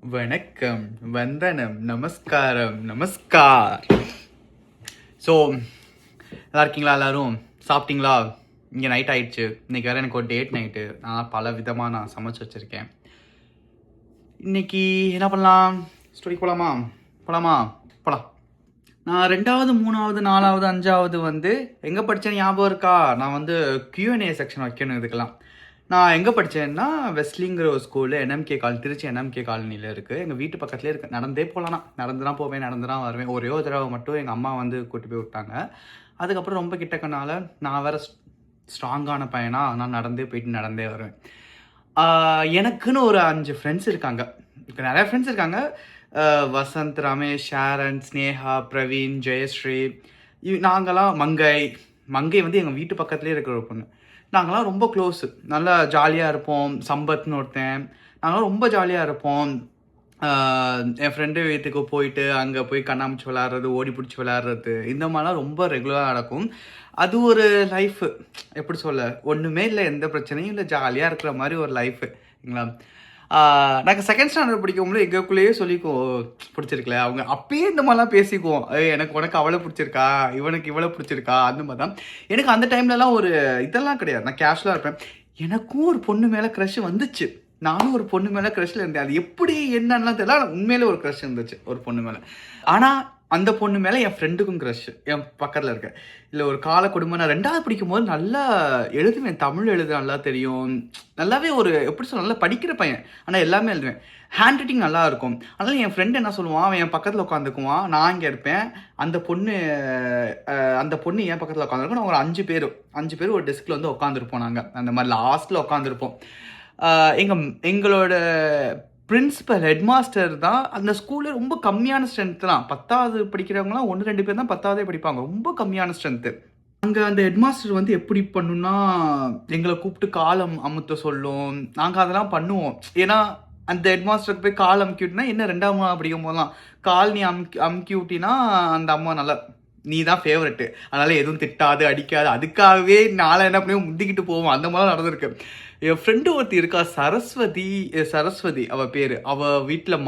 வணக்கம், வந்தனம், நமஸ்காரம், நமஸ்கார். ஸோ நல்லா இருக்கீங்களா எல்லாரும்? சாப்பிட்டீங்களா? இங்கே நைட் ஆயிடுச்சு. இன்னைக்கு வேறு எனக்கு ஒரு டேட் நைட்டு. நான் பல விதமாக நான் சமைச்சு வச்சுருக்கேன். இன்னைக்கு என்ன பண்ணலாம்? ஸ்டோரிக்கு போகலாமா? போகலாம். நான் 2வது 3வது 4வது 5வது வந்து எங்கே படித்தேன்னு ஞாபகம் இருக்கா? நான் வந்து Q&A செக்ஷன் வைக்கணும் இதுக்கெல்லாம். நான் எங்கே படித்தேன்னா வெஸ்லிங்கிற ஒரு school NMK colony, Trichy NMK காலனியில் இருக்குது. எங்கள் வீட்டு பக்கத்துலேயே இருக்குது. நடந்தே போகலாம், நடந்து தான் போவேன், நடந்து தான் வருவேன். ஒரே ஒரு தடவை மட்டும் எங்கள் அம்மா வந்து கூட்டி போய் விட்டாங்க. அதுக்கப்புறம் ரொம்ப கிட்டக்கனால நான் வேறு ஸ்ட்ராங்கான பையனா, நான் நடந்தே போயிட்டு நடந்தே வருவேன். எனக்குன்னு ஒரு 5 ஃப்ரெண்ட்ஸ் இருக்காங்க. இப்போ நிறையா ஃப்ரெண்ட்ஸ் இருக்காங்க. வசந்த், ரமேஷ், ஷாரன், ஸ்னேகா, பிரவீன், ஜெயஸ்ரீ, நாங்களாம் மங்கை வந்து எங்கள் வீட்டு பக்கத்துலேயே இருக்கிற ஒரு பொண்ணு. நாங்களாம் ரொம்ப க்ளோஸு, நல்லா ஜாலியாக இருப்போம். சம்பத்னு ஒருத்தன், நாங்களாம் ரொம்ப ஜாலியாக இருப்போம். என் ஃப்ரெண்டு வீட்டுக்கு போயிட்டு அங்கே போய் கண்ணாமூச்சி விளாட்றது, ஓடி பிடிச்சி விளாட்றது, இந்த மாதிரிலாம் ரொம்ப ரெகுலராக நடக்கும். அது ஒரு லைஃபு, எப்படி சொல்ல, ஒன்றுமே இல்லை, எந்த பிரச்சனையும் இல்லை, ஜாலியாக இருக்கிற மாதிரி ஒரு லைஃபுங்களா. நாங்கள் செகண்ட் ஸ்டாண்டர்ட் படிக்கும்போது எங்களுக்குள்ளேயே சொல்லிக்குவோம், பிடிச்சிருக்கல. அவங்க அப்பயே இந்த மாதிரிலாம் பேசிக்குவோம். எனக்கு உனக்கு அவளை பிடிச்சிருக்கா, இவனுக்கு இவளை பிடிச்சிருக்கா, அந்த மாதிரி தான். எனக்கு அந்த டைம்லலாம் ஒரு இதெல்லாம் கிடையாது, நான் கேஷுவலாக இருப்பேன். எனக்கும் ஒரு பொண்ணு மேலே க்ரஷ் வந்துச்சு. நானும் ஒரு பொண்ணு மேலே க்ரஷில் இருந்தேன். அது எப்படி என்னன்னா தெரியல, உண்மையிலே ஒரு க்ரஷ் இருந்துச்சு ஒரு பொண்ணு மேலே. ஆனால் அந்த பொண்ணு மேலே என் ஃப்ரெண்டுக்கும் க்ரஷ், என் பக்கத்தில் இருக்க. இல்லை ஒரு கால குடும்பம். நான் 2வது படிக்கும்போது நல்லா எழுதுவேன், தமிழ் எழுத நல்லா தெரியும், நல்லாவே ஒரு எப்படி சொல்ல, நல்லா படிக்கிற பையன். ஆனால் எல்லாமே எழுதுவேன், ஹேண்ட் ரைட்டிங் நல்லா இருக்கும். அதனால் என் ஃப்ரெண்டு என்ன சொல்லுவான், அவன் என் பக்கத்தில் உட்காந்துக்குவான், நான் இங்கே இருப்பேன். அந்த பொண்ணு என் பக்கத்தில் உட்காந்துருக்கும். நான் ஒரு 5 பேர் ஒரு டெஸ்கில் வந்து உட்காந்துருப்போம். நாங்கள் அந்த மாதிரி லாஸ்ட்டில் உட்காந்துருப்போம். எங்களோட பிரின்சிபல் ஹெட்மாஸ்டர் தான். அந்த ஸ்கூலில் ரொம்ப கம்மியான ஸ்ட்ரென்த்து தான். 10வது படிக்கிறவங்களாம் 1-2 பேர் தான் 10வதே படிப்பாங்க. ரொம்ப கம்மியான ஸ்ட்ரென்த்து. அங்கே அந்த ஹெட்மாஸ்டர் வந்து எப்படி பண்ணுன்னா, எங்களை கூப்பிட்டு காலம் அமுத்த சொல்லும். நாங்கள் அதெல்லாம் பண்ணுவோம். ஏன்னா அந்த ஹெட்மாஸ்டருக்கு போய் கால் அமுக்கி விட்டினா, என்ன 2வது படிக்கும் போதெல்லாம் கால் நீ அமுக்கி விட்டினா அந்த அம்மா நல்லா, நீ தான் ஃபேவரெட்டு, அதனால் எதுவும் திட்டாது அடிக்காது. அதுக்காகவே நாளை என்ன பண்ணி முந்திக்கிட்டு போவோம். அந்த மாதிரிலாம் நடந்திருக்கு. என் ஃப்ரெண்டு ஒருத்தி இருக்கா, சரஸ்வதி அவள் பேர். அவள் வீட்டில்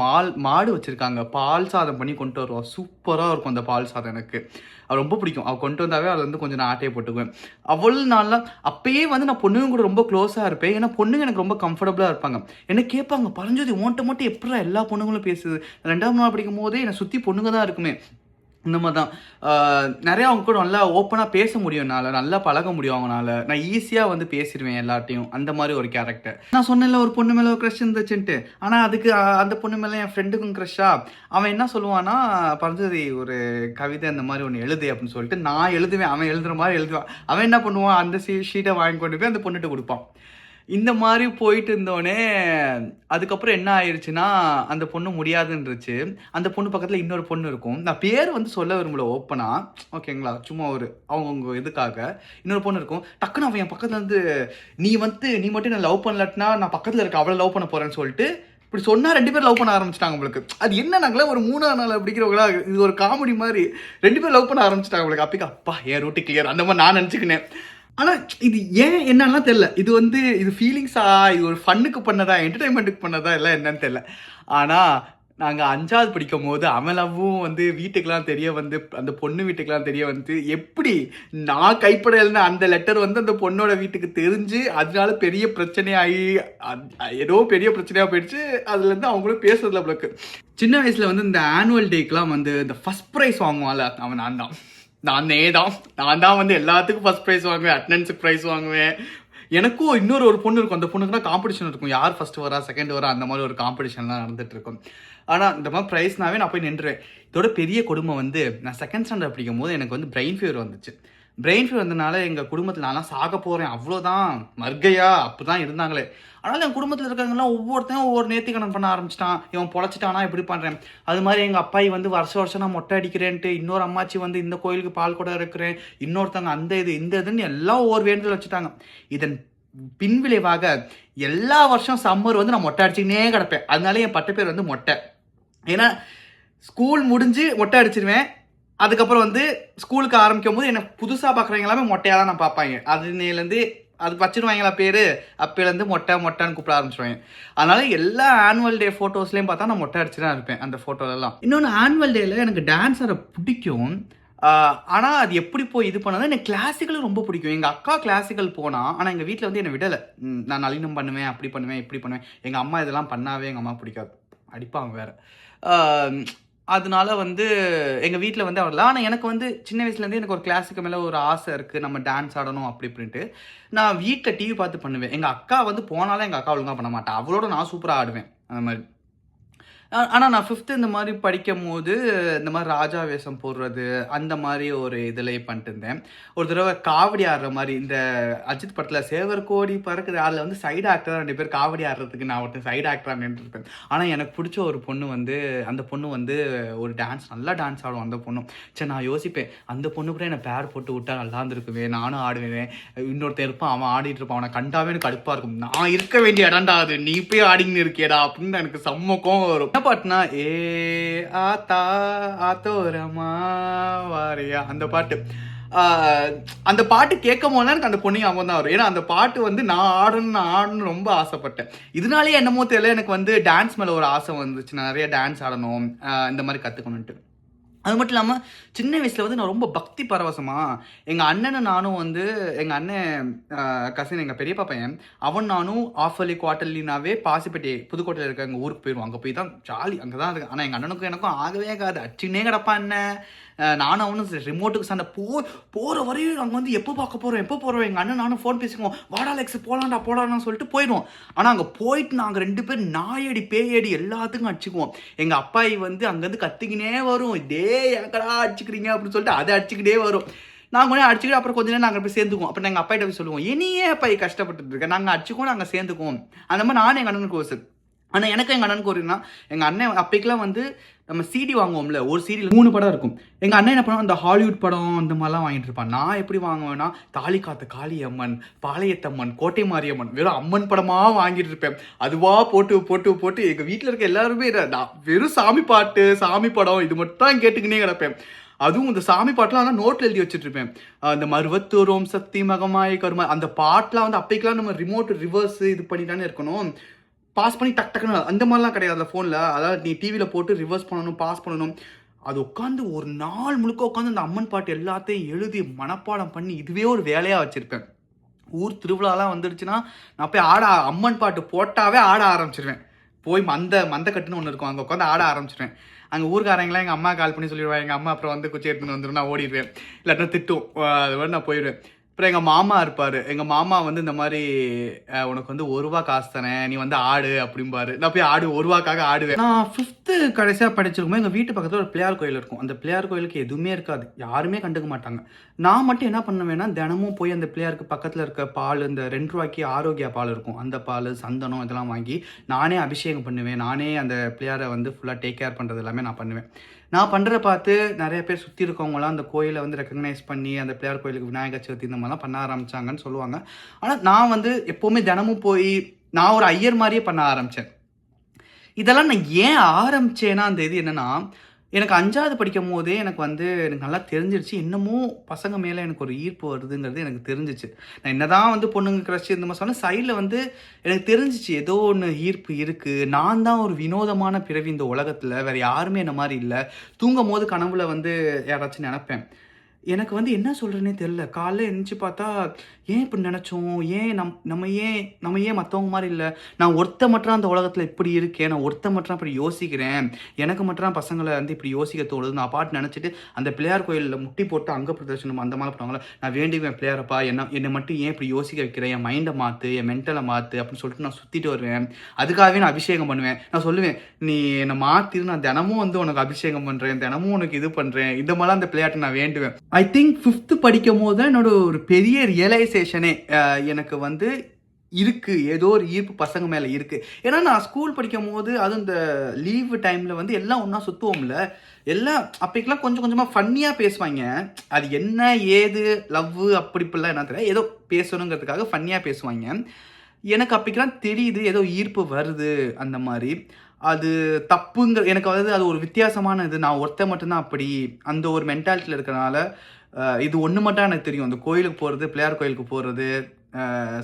மாடு வச்சுருக்காங்க. பால் சாதம் பண்ணி கொண்டு வருவாள். சூப்பராக இருக்கும் அந்த பால் சாதம். எனக்கு அவள் ரொம்ப பிடிக்கும். அவள் கொண்டு வந்தாவே அதில் வந்து கொஞ்சம் நான் ஆட்டையை போட்டுக்குவேன். அவ்வளோ நாள்லாம் அப்பயே வந்து நான் பொண்ணுங்க கூட ரொம்ப க்ளோஸாக இருப்பேன். ஏன்னா பொண்ணுங்க எனக்கு ரொம்ப கம்ஃபர்டபுளாக இருப்பாங்க. என்ன கேட்பாங்க, பரஞ்சோதி உன்ட்ட மட்டும் எப்படா எல்லா பொண்ணுங்களும் பேசுது? 2வது நாள் படிக்கும் போதே என்னை சுற்றி பொண்ணுங்க தான் இருக்குமே. இந்த மாதிரி தான் நிறையா அவங்க கூட நல்லா ஓப்பனாக பேச முடியும், என்னால் நல்லா பழக முடியும் அவங்களால. நான் ஈஸியாக வந்து பேசிடுவேன் எல்லாட்டையும். அந்த மாதிரி ஒரு கேரக்டர். நான் சொன்னேன்ல ஒரு பொண்ணு மேலே ஒரு க்ரஷ் இருந்துச்சுன்ட்டு. ஆனால் அதுக்கு அந்த பொண்ணு மேலே என் ஃப்ரெண்டுக்கும் க்ரஷ்ஷா. அவன் என்ன சொல்லுவான்னா, பரஞ்சோதி ஒரு கவிதை அந்த மாதிரி ஒன்று எழுது அப்படின்னு சொல்லிட்டு நான் எழுதுவேன். அவன் எழுதுகிற மாதிரி எழுதுவான். அவன் என்ன பண்ணுவான், அந்த ஷீட்டை வாங்கி கொண்டு போய் அந்த பொண்ணுகிட்ட கொடுப்பான். இந்த மாதிரி போயிட்டு இருந்தோடனே அதுக்கப்புறம் என்ன ஆயிடுச்சுன்னா, அந்த பொண்ணு முடியாதுன்றுச்சு. அந்த பொண்ணு பக்கத்தில் இன்னொரு பொண்ணு இருக்கும். நான் பேர் வந்து சொல்ல விரும்பல ஓப்பனாக, ஓகேங்களா, சும்மா ஒரு அவங்கவுங்க இதுக்காக. இன்னொரு பொண்ணு இருக்கும். டக்குன்னு அவன் என் பக்கத்தில் வந்து, நீ மட்டும் நான் லவ் பண்ணலட்டினா நான் பக்கத்தில் இருக்க அவளை லவ் பண்ண போகிறேன்னு சொல்லிட்டு இப்படி சொன்னால் 2 பேர் லவ் பண்ண ஆரம்பிச்சிட்டாங்க. உங்களுக்கு அது என்ன, நாங்களே ஒரு 3வது நாள் அப்படிங்கிறவங்களா, இது ஒரு காமெடி மாதிரி 2 பேர் லவ் பண்ண ஆரம்பிச்சிட்டாங்க. உங்களுக்கு அப்பா என் ரூட்டு கிளியர், அந்த மாதிரி நான் நினச்சிக்கினேன். ஆனால் இது ஏன் என்னன்னா தெரியல. இது ஃபீலிங்ஸா, இது ஒரு ஃபன்னுக்கு பண்ணதா, என்டர்டைன்மெண்ட்டுக்கு பண்ணதா, எல்லாம் என்னன்னு தெரியல. ஆனால் நாங்கள் 5வது படிக்கும் போது அவன் லவ்வும் வந்து வீட்டுக்கெலாம் தெரிய வந்து, அந்த பொண்ணு வீட்டுக்கெலாம் தெரிய வந்து, எப்படி நான் கைப்படையில்னா அந்த லெட்டர் வந்து அந்த பொண்ணோட வீட்டுக்கு தெரிஞ்சு அதனால பெரிய பிரச்சனையாகி ஏதோ பெரிய பிரச்சனையாக போயிடுச்சு. அதுலேருந்து அவங்களும் பேசுறதுல அவளுக்கு. சின்ன வயசில் வந்து இந்த ஆனுவல் டேக்கெலாம் வந்து இந்த ஃபஸ்ட் ப்ரைஸ் வாங்குவான்ல, அவன் நான் தான் வந்து எல்லாத்துக்கும் ஃபஸ்ட் ப்ரைஸ் வாங்குவேன், அட்டெண்டன்ஸுக்கு ப்ரைஸ் வாங்குவேன். எனக்கும் ஒரு பொண்ணு இருக்கும். அந்த பொண்ணுக்கு தான் காம்படிஷன் இருக்கும், யார் ஃபஸ்ட்டு வரா செகண்ட் வரா, அந்த மாதிரி ஒரு காம்படிஷன்லாம் நடந்துட்டு இருக்கும். ஆனால் இந்த மாதிரி ப்ரைஸ்னாவே நான் போய் நின்றுவேன். இதோட பெரிய கொடுமை வந்து, நான் செகண்ட் ஸ்டாண்டர்ட் படிக்கும் போது எனக்கு வந்து பிரெயின் ஃபீவர் வந்துச்சு. பிரெயின் ஃபீவர் வந்ததுனால எங்கள் குடும்பத்தில் நான்லாம் சாக போகிறேன், அவ்வளோதான் மர்கையா அப்படி தான் இருந்தாங்களே. அதனால் என் குடும்பத்தில் இருக்கிறவங்கலாம் ஒவ்வொருத்தையும் ஒவ்வொரு நேர்த்திக்கடன் பண்ண ஆரம்பிச்சிட்டான். இவன் பொழைச்சிட்டானா எப்படி பண்ணுறேன். அது மாதிரி எங்கள் அப்பாயி வந்து வருஷம் நான் மொட்டை அடிக்கிறேன்ட்டு, இன்னொரு அம்மாச்சி வந்து இந்த கோயிலுக்கு பால் கூட இருக்கிறேன், இன்னொருத்தவங்க அந்த இந்த இதுன்னு எல்லாம் ஒவ்வொரு வேண்டுதல் வச்சுட்டாங்க. இதன் பின்விளைவாக எல்லா வருஷம் சம்மர் வந்து நான் மொட்டை அடிச்சுக்கினே கிடப்பேன். அதனால என் பட்ட பேர் வந்து மொட்டை. ஏன்னா ஸ்கூல் முடிஞ்சு மொட்டை அடிச்சிருவேன். அதுக்கப்புறம் வந்து ஸ்கூலுக்கு ஆரம்பிக்கும் போது என்னை புதுசாக பார்க்குறவங்க எல்லாமே மொட்டையாக தான் நான் பார்ப்பாங்க. அதுலேருந்து அதுக்கு வச்சிருவாங்களா பேர், அப்போலேருந்து மொட்டை மொட்டைன்னு கூப்பிட ஆரம்பிச்சிருவாங்க. அதனால எல்லா ஆனுவல் டே ஃபோட்டோஸ்லேயும் பார்த்தா நான் மொட்டை அடிச்சு தான் இருப்பேன் அந்த ஃபோட்டோலலாம். இன்னொன்று ஆனுவல் டேயில் எனக்கு டான்ஸ் ஆட பிடிக்கும். ஆனால் அது எப்படி போய் இது பண்ணது, எனக்கு கிளாசிக்கலும் ரொம்ப பிடிக்கும். எங்கள் அக்கா கிளாசிக்கல் போனால், ஆனால் எங்கள் வீட்டில் வந்து என்னை விடலை. நான் நளினம் பண்ணுவேன், அப்படி பண்ணுவேன், இப்படி பண்ணுவேன். எங்கள் அம்மா இதெல்லாம் பண்ணாவே எங்கள் அம்மா பிடிக்காது, அடிப்பாங்க வேறு. அதனால வந்து எங்கள் வீட்டில் வந்து அவ்வளோ. ஆனால் எனக்கு வந்து சின்ன வயசுலேருந்தே எனக்கு ஒரு கிளாஸுக்கு மேலே ஒரு ஆசை இருக்குது, நம்ம டான்ஸ் ஆடணும் அப்படி இப்படின்ட்டு. நான் வீட்டில் டிவி பார்த்து பண்ணுவேன். எங்கள் அக்கா வந்து போனாலும் எங்கள் அக்கா ஒழுங்காக பண்ண மாட்டேன், அவளோட நான் சூப்பராக ஆடுவேன் அந்த மாதிரி. ஆனால் நான் 5th இந்த மாதிரி படிக்கும் போது இந்த மாதிரி ராஜா வேஷம் போடுறது அந்த மாதிரி ஒரு இதில் பண்ணிட்டு இருந்தேன். ஒரு தடவை காவடி ஆடுற மாதிரி, இந்த அஜித் படத்தில் சேவர் கோடி பறக்குது, அதில் வந்து சைடு ஆக்டராக 2 பேர் காவடி ஆடுறதுக்கு நான் ஒருத்தர் சைடு ஆக்டராக நின்றுருப்பேன். ஆனால் எனக்கு பிடிச்ச ஒரு பொண்ணு வந்து, அந்த பொண்ணு வந்து ஒரு டான்ஸ் நல்லா டான்ஸ் ஆடும் அந்த பொண்ணும். சரி, நான் யோசிப்பேன், அந்த பொண்ணு கூட என்னை பேர் போட்டு விட்டா நல்லா இருந்திருக்குமே, நானும் ஆடுவேன். இன்னொருத்தர் இருப்பான், அவன் ஆடிட்டு இருப்பான், அவனை கண்டாவே எனக்கு கடுப்பாக இருக்கும். நான் இருக்க வேண்டிய இடம்டா அது, நீ போய் ஆடின்னு இருக்கியடா அப்படின்னு எனக்கு செம்மக்கம் வரும். பாட்டுனா ஏ ஆத்தா ஆத்தோரமா வாரியா அந்த பாட்டு. அந்த பாட்டு கேட்கும் போது எனக்கு அந்த பொண்ணு ஞாபகம் தான் வரும். ஏன்னா அந்த பாட்டு வந்து நான் ஆடணும்னு ரொம்ப ஆசைப்பட்டேன். இதனாலே என்னமோ தெரியல, எனக்கு வந்து டான்ஸ் மேலே ஒரு ஆசை வந்துச்சு. நான் நிறைய டான்ஸ் ஆடணும், இந்த மாதிரி கற்றுக்கணுன்ட்டு. அது மட்டும் இல்லாமல் சின்ன வயசில் வந்து நான் ரொம்ப பக்தி பரவசமாக, எங்கள் அண்ணனும் நானும் வந்து, எங்கள் அண்ணன் கசின் எங்கள் பெரியப்பா பையன், அவன் நானும் ஆஃபர்லி குவார்ட்டர்லினாவே பாசிப்பட்டி புதுக்கோட்டையில் இருக்க எங்கள் ஊருக்கு போயிடுவோம். அங்கே போய் தான் ஜாலி, அங்கே தான் இருக்குது. ஆனால் எங்கள் அண்ணனுக்கும் எனக்கும் ஆகவே ஆகாது, அச்சுன்னே கிடப்பா என்ன. நானும் அவனும் ரிமோட்டுக்கு சண்டை போகிற வரையும் நாங்கள் வந்து எப்போ பார்க்க போகிறோம் எங்கள் அண்ணன் நானும் ஃபோன் பேசிக்குவோம், வாடா லெக்ஸ் போகலான்னு சொல்லிட்டு போயிடுவோம். ஆனால் அங்கே போயிட்டு நாங்கள் 2 பேர் நாயடி பேயடி எல்லாத்துக்கும் அடிச்சுக்குவோம். எங்கள் அப்பாயி வந்து அங்கேருந்து கத்திக்கினே வரும், டே எனக்கடா அடிச்சுக்கிறீங்க அப்படின்னு சொல்லிட்டு அதை அடிச்சுக்கிட்டே வரும். நாங்கள் கொஞ்சம் அடிச்சுக்கிட்டு அப்புறம் கொஞ்ச நேரம் நாங்கள் போய் சேர்ந்துக்குவோம். அப்புறம் எங்கள் அப்பாயிட்ட போய் சொல்லுவோம், இனியே அப்பாயி கஷ்டப்பட்டு இருக்கேன், நாங்கள் அடிச்சுக்குவோம், நாங்கள் சேர்ந்துக்குவோம். அந்த மாதிரி நானும் எங்கள் அண்ணனுக்கு ஒரு. ஆனால் எனக்கு எங்கள் அண்ணனுக்கு ஒருனா, எங்கள் அண்ணன் அப்பைக்கெலாம் வந்து நம்ம சிடி வாங்குவோம்ல, ஒரு சீடியில் 3 படம் இருக்கும். எங்கள் அண்ணன் என்ன பண்ணுவோம், அந்த ஹாலிவுட் படம் அந்த மாதிரிலாம் வாங்கிட்டு இருப்பான். நான் எப்படி வாங்குவேன்னா, தாலி காத்த காளியம்மன், பாளையத்தம்மன், கோட்டை மாரியம்மன், வெறும் அம்மன் படமாக வாங்கிட்டு இருப்பேன். அதுவாக போட்டு எங்கள் வீட்டில் இருக்க எல்லாருமே நான் வெறும் சாமி பாட்டு, சாமி படம் இது மட்டும் தான் கேட்டுக்கினே கிடப்பேன். அதுவும் இந்த சாமி பாட்டெலாம் ஆனால் நோட்டில் எழுதி வச்சுட்டு இருப்பேன். அந்த மருவத்தூரோம் சக்தி மகமாய் கருமா, அந்த பாட்டெலாம் வந்து அப்பைக்கெலாம் நம்ம ரிமோட் ரிவர்ஸ் இது பண்ணி தானே இருக்கணும், பாஸ் பண்ணி டக்குன்னு அந்த மாதிரிலாம் கிடையாது அந்த ஃபோனில். அதாவது நீ டிவியில் போட்டு ரிவர்ஸ் பண்ணணும், பாஸ் பண்ணணும். அது உட்காந்து ஒரு நாள் முழுக்க உட்காந்து அந்த அம்மன் பாட்டு எல்லாத்தையும் எழுதி மனப்பாடம் பண்ணி இதுவே ஒரு வேலையாக வச்சுருப்பேன். ஊர் திருவிழாலாம் வந்துடுச்சுன்னா நான் போய் அம்மன் பாட்டு போட்டாவே ஆட ஆரம்பிச்சிருவேன். போய் மந்தக்கட்டுன்னு ஒன்று இருக்கும், அங்கே உட்காந்து ஆட ஆரம்பிச்சிருவேன். அங்கே ஊருக்காரங்களாம் எங்கள் அம்மா கால் பண்ணி சொல்லிடுவாங்க, எங்கள் அம்மா அப்புறம் வந்து குச்சி எடுத்துன்னு வந்துடும், நான் ஓடிடுவேன், இல்லாட்டினா திட்டும், அது மாதிரி நான் போயிடுவேன். அப்புறம் எங்கள் மாமா இருப்பார், எங்கள் மாமா வந்து இந்த மாதிரி உனக்கு வந்து 1 ரூபா காசு தானே, நீ வந்து ஆடு அப்படிம்பாரு. நான் போய் 1 ரூபாக்காக ஆடுவேன். நான் 5th கடைசியாக படிச்சிருக்கும்போது எங்கள் வீட்டு பக்கத்தில் ஒரு பிள்ளையார் கோயில் இருக்கும். அந்த பிள்ளையார் கோயிலுக்கு எதுவுமே இருக்காது, யாருமே கண்டுக்க மாட்டாங்க. நான் மட்டும் என்ன பண்ணுவேன்னா, தினமும் போய் அந்த பிள்ளையாருக்கு பக்கத்தில் இருக்க பால், இந்த 2 ரூபாய்க்கு ஆரோக்கியா பால் இருக்கும், அந்த பால், சந்தனம் இதெல்லாம் வாங்கி நானே அபிஷேகம் பண்ணுவேன். நானே அந்த பிள்ளையாரை வந்து ஃபுல்லாக டேக் கேர் பண்ணுறது எல்லாமே நான் பண்ணுவேன். நான் பண்ணுறத பார்த்து நிறைய பேர் சுற்றி இருக்கவங்களாம் அந்த கோயிலை வந்து ரெக்கக்னைஸ் பண்ணி அந்த பிள்ளையார் கோயிலுக்கு விநாயகர் சதுர்த்தி இந்த மாதிரிலாம் பண்ண ஆரம்பித்தாங்கன்னு சொல்லுவாங்க. ஆனால் நான் வந்து எப்போவுமே தினமும் போய் நான் ஒரு ஐயர் மாதிரியே பண்ண ஆரம்பித்தேன். இதெல்லாம் நான் ஏன் ஆரம்பித்தேன்னா, அந்த இது என்னென்னா, எனக்கு 5வது படிக்கும் போதே எனக்கு நல்லா தெரிஞ்சிருச்சு, இன்னமும் பசங்க மேலே எனக்கு ஒரு ஈர்ப்பு வருதுங்கிறது எனக்கு தெரிஞ்சிச்சு. நான் என்னதான் வந்து பொண்ணுங்க க்ரஷ் இந்த மாதிரி சொன்னால், சைடில் வந்து எனக்கு தெரிஞ்சிச்சு ஏதோ ஒன்று ஈர்ப்பு இருக்குது. நான் தான் ஒரு வினோதமான பிறவி இந்த உலகத்தில், வேறு யாருமே என்ன மாதிரி இல்லை. தூங்கும் போது கனவுல வந்து யாராச்சும் நினப்பேன். எனக்கு வந்து என்ன சொல்கிறேன்னே தெரில. காலைல எழுந்துச்சி பார்த்தா, ஏன் இப்படி நினச்சோம், ஏன் நம்ம ஏன் மற்றவங்க மாதிரி இல்லை, நான் ஒருத்த மட்டும் அந்த உலகத்தில் இப்படி இருக்கேன், நான் ஒருத்த மட்டும் இப்படி யோசிக்கிறேன், எனக்கு மட்டும் பசங்களை வந்து இப்படி யோசிக்க தோணுது, நான் பாட்டு நினச்சிட்டு அந்த பிள்ளையார் கோயிலில் முட்டி போட்டு அங்கே பிரதர்ஷனம் அந்த மாதிரி பண்ணுவாங்களே, நான் வேண்டிவேன் பிள்ளையாரப்பா என்னை மட்டும் ஏன் இப்படி யோசிக்க வைக்கிறேன், என் மைண்டை மாற்று, என் மென்டலை மாற்று அப்படின்னு சொல்லிட்டு நான் சுற்றிட்டு வருவேன். அதுக்காகவே நான் அபிஷேகம் பண்ணுவேன். நான் சொல்லுவேன், நீ என்னை மாற்றிரு, நான் தினமும் வந்து உனக்கு அபிஷேகம் பண்ணுறேன், தினமும் உனக்கு இது பண்ணுறேன், இந்த மாதிரிலாம் அந்த பிள்ளையாட்டை நான் வேண்டுவேன். ஐ திங்க் 5th படிக்கும் போது தான் என்னோட ஒரு பெரிய ரியலைசேஷனே எனக்கு வந்து இருக்குது, ஏதோ ஒரு ஈர்ப்பு பசங்க மேலே இருக்குது. ஏன்னா நான் ஸ்கூல் படிக்கும் போது, அதுவும் இந்த லீவு டைமில் வந்து எல்லாம் ஒன்றா சுற்றுவோம்ல, எல்லாம் அப்போக்கெல்லாம் கொஞ்சம் கொஞ்சமாக ஃபன்னியாக பேசுவாங்க. அது என்ன ஏது லவ் அப்படி இப்படிலாம் என்ன தெரியல, ஏதோ பேசணுங்கிறதுக்காக ஃபன்னியாக பேசுவாங்க. எனக்கு அப்போக்கெல்லாம் தெரியுது ஏதோ ஈர்ப்பு வருது அந்த மாதிரி. அது தப்புங்கிற எனக்கு அது ஒரு வித்தியாசமான இது, நான் ஒருத்த மட்டும்தான் அப்படி அந்த ஒரு மென்டாலிட்டியில் இருக்கிறனால இது ஒன்று மட்டும் எனக்கு தெரியும். அந்த கோயிலுக்கு போகிறது, பிள்ளையார் கோயிலுக்கு போகிறது,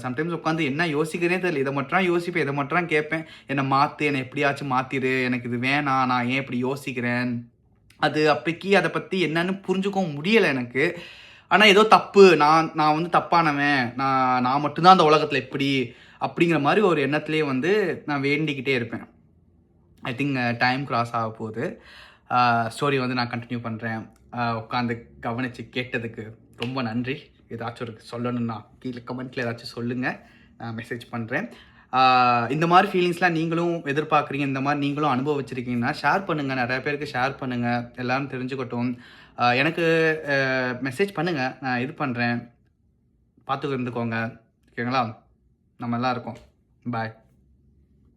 சம்டைம்ஸ் உட்காந்து என்ன யோசிக்கிறேனே தெரியல. இதை மட்டும் யோசிப்பேன், இதை மட்டும் கேட்பேன். என்னை மாற்று, என்னை எப்படியாச்சும் மாற்றிடு, எனக்கு இது வேணாம், நான் ஏன் இப்படி யோசிக்கிறேன், அது அப்போக்கி அதை பற்றி என்னன்னு புரிஞ்சுக்கவும் முடியலை எனக்கு. ஆனால் ஏதோ தப்பு, நான் வந்து தப்பானவன், நான் மட்டும்தான் அந்த உலகத்தில் எப்படி அப்படிங்கிற மாதிரி ஒரு எண்ணத்துலேயே வந்து நான் வேண்டிக்கிட்டே இருப்பேன். ஐ திங்க் டைம் கிராஸ் ஆக போகுது. ஸ்டோரி வந்து நான் கண்டினியூ பண்ணுறேன். உட்காந்து கவனித்து கேட்டதுக்கு ரொம்ப நன்றி. ஏதாச்சும் ஒரு சொல்லணும்னா கீழே கமெண்ட்டில் ஏதாச்சும் சொல்லுங்கள், நான் மெசேஜ் பண்ணுறேன். இந்த மாதிரி ஃபீலிங்ஸ்லாம் நீங்களும் எதிர்பார்க்குறீங்க, இந்த மாதிரி நீங்களும் அனுபவிச்சிருக்கீங்கன்னா ஷேர் பண்ணுங்கள், நிறைய பேருக்கு ஷேர் பண்ணுங்கள், எல்லோரும் தெரிஞ்சுக்கட்டும். எனக்கு மெசேஜ் பண்ணுங்கள், நான் இது பண்ணுறேன், பார்த்து இருந்துக்கோங்க. ஓகேங்களா? நம்ம எல்லாம் இருக்கோம். பாய்.